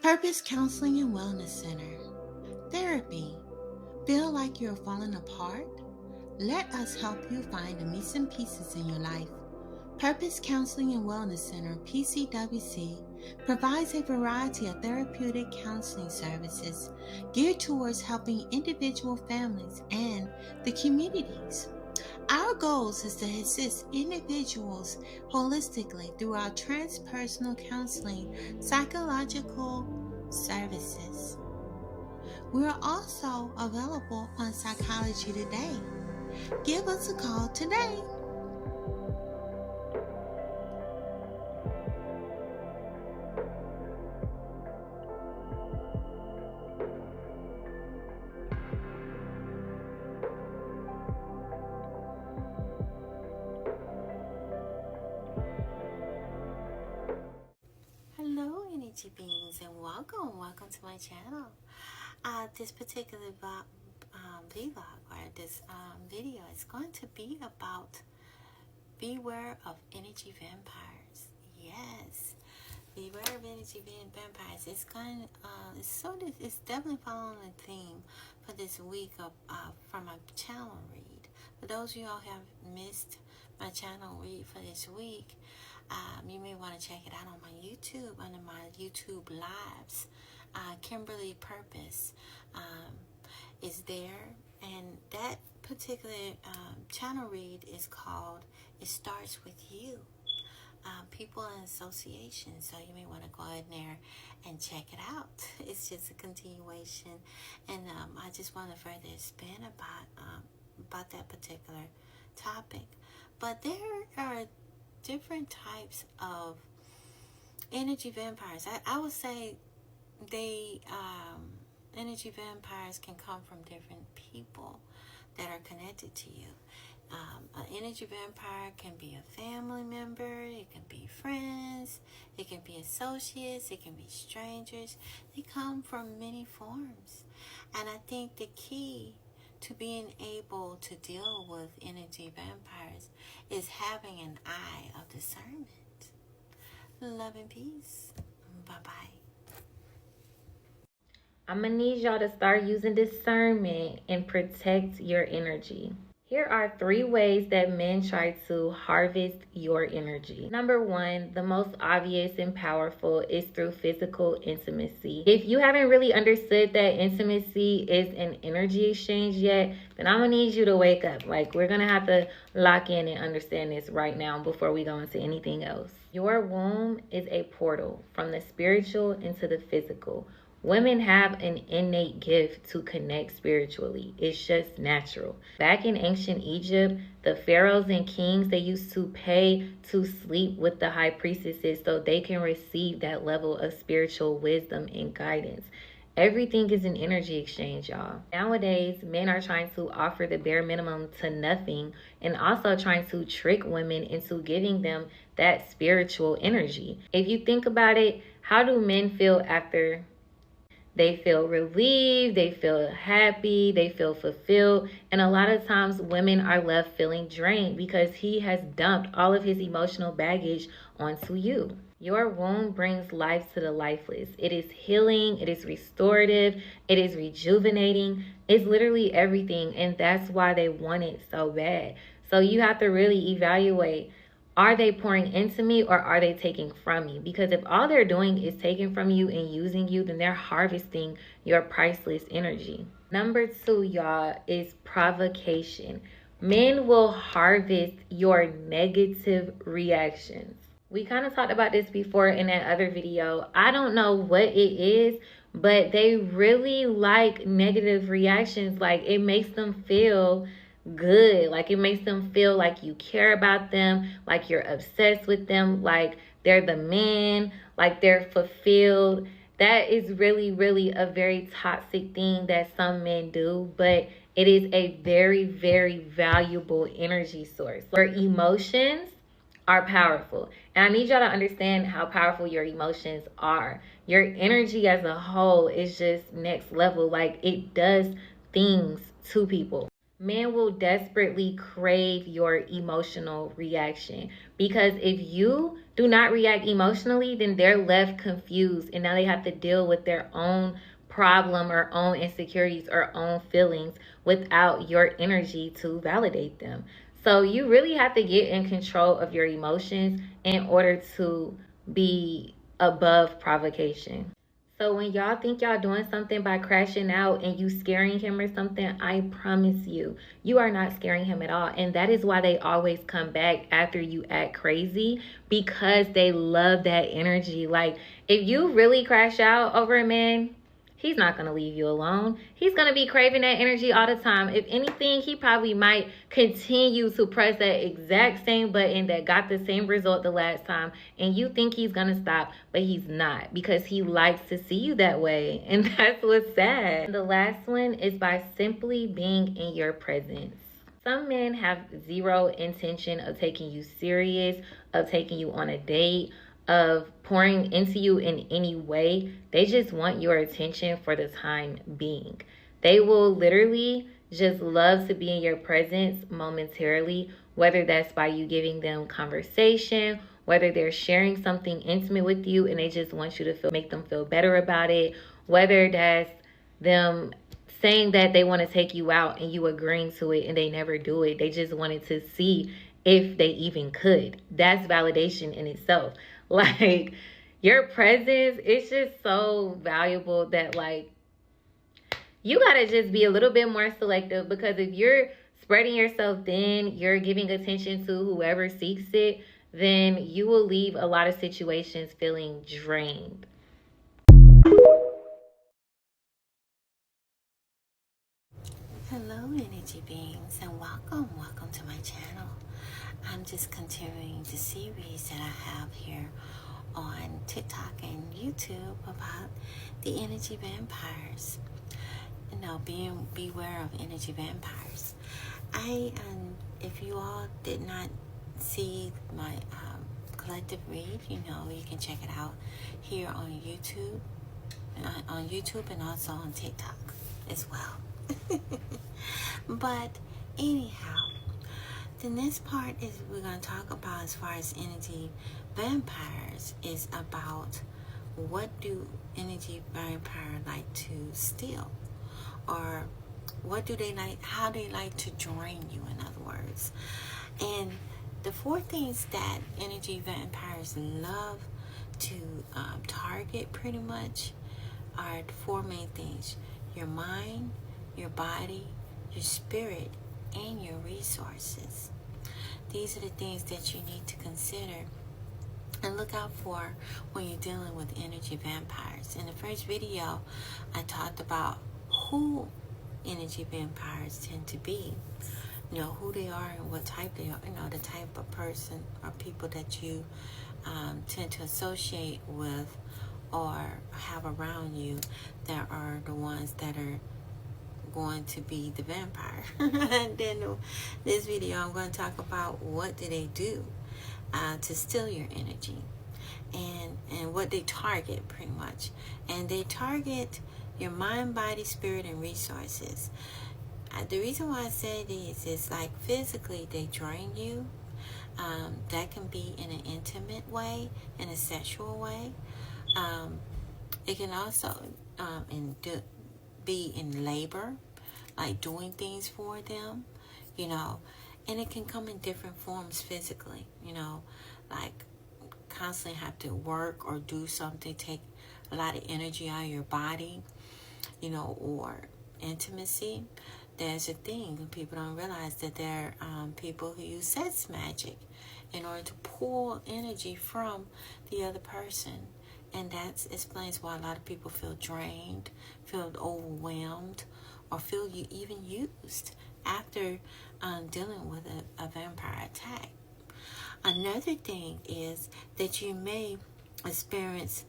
Purpoz Counseling and Wellness Center. Therapy. Feel like you're falling apart? Let us help you find the missing pieces in your life. Purpoz Counseling and Wellness Center, PCWC, provides a variety of therapeutic counseling services geared towards helping individual families and the communities. Our goals is to assist individuals holistically through our transpersonal counseling psychological services. We are also available on Psychology Today. Give us a call today. Hello, energy beings, and welcome to my channel. This particular vlog or this video is going to be about beware of energy vampires. Yes, beware of energy vampires. It's definitely following the theme for this week of from my channel read. For those of you all who have missed my channel read for this week, you may want to check it out on my YouTube, under my YouTube lives. Kimberly Purpoz is there, and that particular channel read is called It Starts With You, People and Association. So you may want to go ahead there and check it out. It's just a continuation, and I just want to further expand about that particular topic. But there are different types of energy vampires. I would say energy vampires can come from different people that are connected to you. An energy vampire can be a family member, it can be friends, it can be associates, it can be strangers. They come from many forms. And I think the key to being able to deal with energy vampires is having an eye of discernment. Love and peace. Bye-bye. I'm going to need y'all to start using discernment and protect your energy. Here are 3 ways that men try to harvest your energy. Number 1, the most obvious and powerful is through physical intimacy. If you haven't really understood that intimacy is an energy exchange yet, then I'm going to need you to wake up. We're going to have to lock in and understand this right now before we go into anything else. Your womb is a portal from the spiritual into the physical. Women have an innate gift to connect spiritually. It's just natural. Back in ancient Egypt, the pharaohs and kings, they used to pay to sleep with the high priestesses so they can receive that level of spiritual wisdom and guidance. Everything is an energy exchange, y'all. Nowadays, men are trying to offer the bare minimum to nothing and also trying to trick women into giving them that spiritual energy. If you think about it, how do men feel after they feel relieved, they feel happy, they feel fulfilled? And a lot of times women are left feeling drained because he has dumped all of his emotional baggage onto you. Your womb brings life to the lifeless. It is healing, it is restorative, it is rejuvenating. It's literally everything, and that's why they want it so bad. So you have to really evaluate, are they pouring into me or are they taking from me? Because if all they're doing is taking from you and using you, then they're harvesting your priceless energy. Number 2, y'all, is provocation. Men will harvest your negative reactions. We kind of talked about this before in that other video. I don't know what it is, but they really like negative reactions. It makes them feel good. It makes them feel like you care about them, like you're obsessed with them, like they're the man, like they're fulfilled. That is really, really a very toxic thing that some men do, but it is a very, very valuable energy source. Your emotions are powerful, and I need y'all to understand how powerful your emotions are. Your energy as a whole is just next level. It does things to people. Men will desperately crave your emotional reaction, because if you do not react emotionally, then they're left confused and now they have to deal with their own problem or own insecurities or own feelings without your energy to validate them. So you really have to get in control of your emotions in order to be above provocation. So when y'all think y'all doing something by crashing out and you scaring him or something, I promise you, you are not scaring him at all. And that is why they always come back after you act crazy, because they love that energy. Like, if you really crash out over a man, he's not going to leave you alone. He's going to be craving that energy all the time. If anything, he probably might continue to press that exact same button that got the same result the last time. And you think he's going to stop, but he's not, because he likes to see you that way. And that's what's sad. And the last one is by simply being in your presence. Some men have zero intention of taking you serious, of taking you on a date, of pouring into you in any way. They just want your attention for the time being. They will literally just love to be in your presence momentarily, whether that's by you giving them conversation, whether they're sharing something intimate with you and they just want you to make them feel better about it, whether that's them saying that they want to take you out and you agreeing to it and they never do it. They just wanted to see if they even could. That's validation in itself. Like, your presence, it's just so valuable that, like, you gotta just be a little bit more selective, because if you're spreading yourself thin, you're giving attention to whoever seeks it, then you will leave a lot of situations feeling drained. Hello, energy beings, and welcome to my channel. I'm just continuing the series that I have here on TikTok and YouTube about the energy vampires. Beware of energy vampires. If you all did not see my collective read, you can check it out here on YouTube, and also on TikTok as well. But anyhow, the next part is we're going to talk about, as far as energy vampires, is about what do energy vampires like to steal, or what do they like, how they like to drain you, in other words. And the four things that energy vampires love to target pretty much are the four main things: your mind, your body, your spirit, and your resources. These are the things that you need to consider and look out for when you're dealing with energy vampires. In the first video, I talked about who energy vampires tend to be, who they are and what type they are, the type of person or people that you tend to associate with or have around you that are the ones that are going to be the vampire. And then this video, I'm going to talk about what do they do to steal your energy, and what they target pretty much. And they target your mind, body, spirit, and resources. The reason why I say this is, like, physically they drain you. That can be in an intimate way, in a sexual way. It can also be in labor, like doing things for them, and it can come in different forms physically, like constantly have to work or do something, take a lot of energy out of your body, or intimacy. There's a thing people don't realize, that there are people who use sex magic in order to pull energy from the other person. And that explains why a lot of people feel drained, feel overwhelmed, or feel even used after dealing with a vampire attack. Another thing is that you may experience,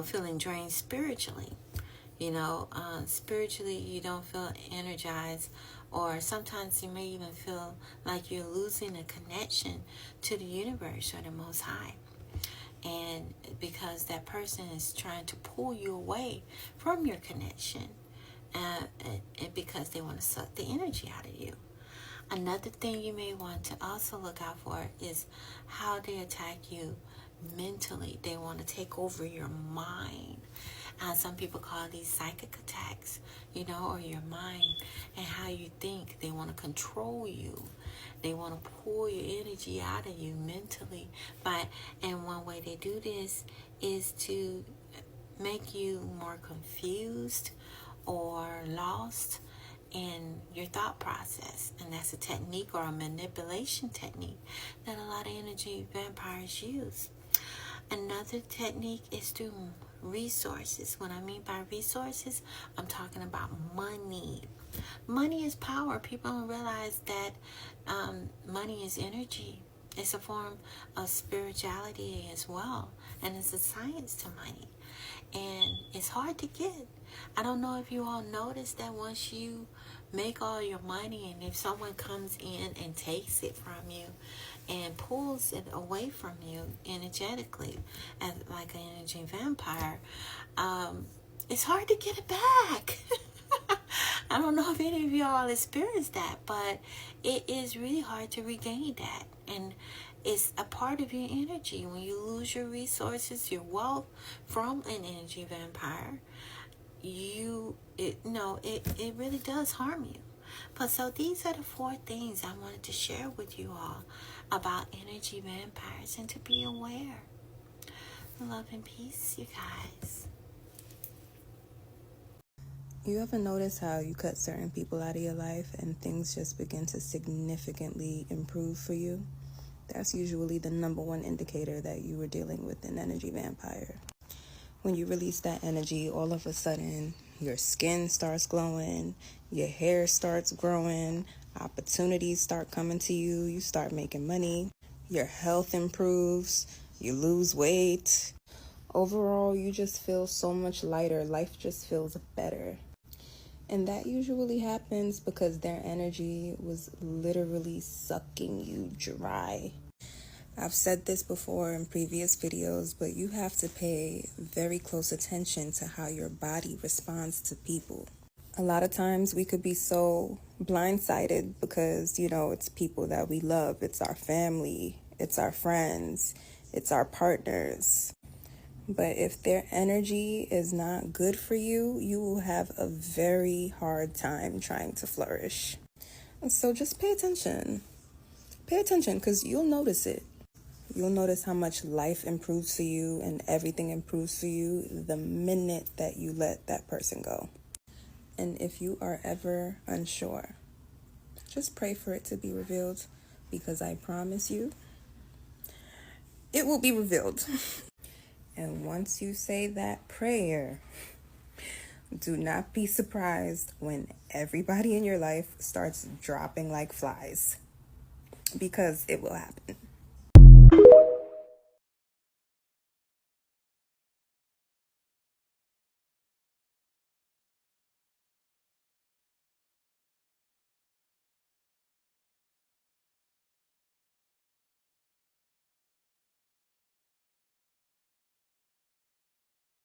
feeling drained spiritually. Spiritually you don't feel energized, or sometimes you may even feel like you're losing a connection to the universe or the Most High. And because that person is trying to pull you away from your connection, and because they want to suck the energy out of you. Another thing you may want to also look out for is how they attack you mentally. They want to take over your mind. Some people call these psychic attacks, or your mind and how you think. They want to control you. They want to pull your energy out of you mentally. And one way they do this is to make you more confused or lost in your thought process. And that's a technique or a manipulation technique that a lot of energy vampires use. Another technique is through resources. What I mean by resources, I'm talking about money. Money is power. People don't realize that money is energy. It's a form of spirituality as well. And it's a science to money. And it's hard to get. I don't know if you all noticed that once you make all your money, and if someone comes in and takes it from you and pulls it away from you energetically, as like an energy vampire, it's hard to get it back. I don't know if any of y'all experienced that, but it is really hard to regain that. And it's a part of your energy. When you lose your resources, your wealth from an energy vampire, it really does harm you. But so these are the 4 things I wanted to share with you all about energy vampires and to be aware. Love and peace, you guys. You ever notice how you cut certain people out of your life and things just begin to significantly improve for you? That's usually the number 1 indicator that you were dealing with an energy vampire. When you release that energy, all of a sudden, your skin starts glowing, your hair starts growing, opportunities start coming to you, you start making money, your health improves, you lose weight. Overall, you just feel so much lighter. Life just feels better. And that usually happens because their energy was literally sucking you dry. I've said this before in previous videos, but you have to pay very close attention to how your body responds to people. A lot of times we could be so blindsided because, it's people that we love. It's our family, it's our friends, it's our partners. But if their energy is not good for you, you will have a very hard time trying to flourish. So just pay attention. Pay attention because you'll notice it. You'll notice how much life improves for you and everything improves for you the minute that you let that person go. And if you are ever unsure, just pray for it to be revealed, because I promise you, it will be revealed. And once you say that prayer, do not be surprised when everybody in your life starts dropping like flies, because it will happen.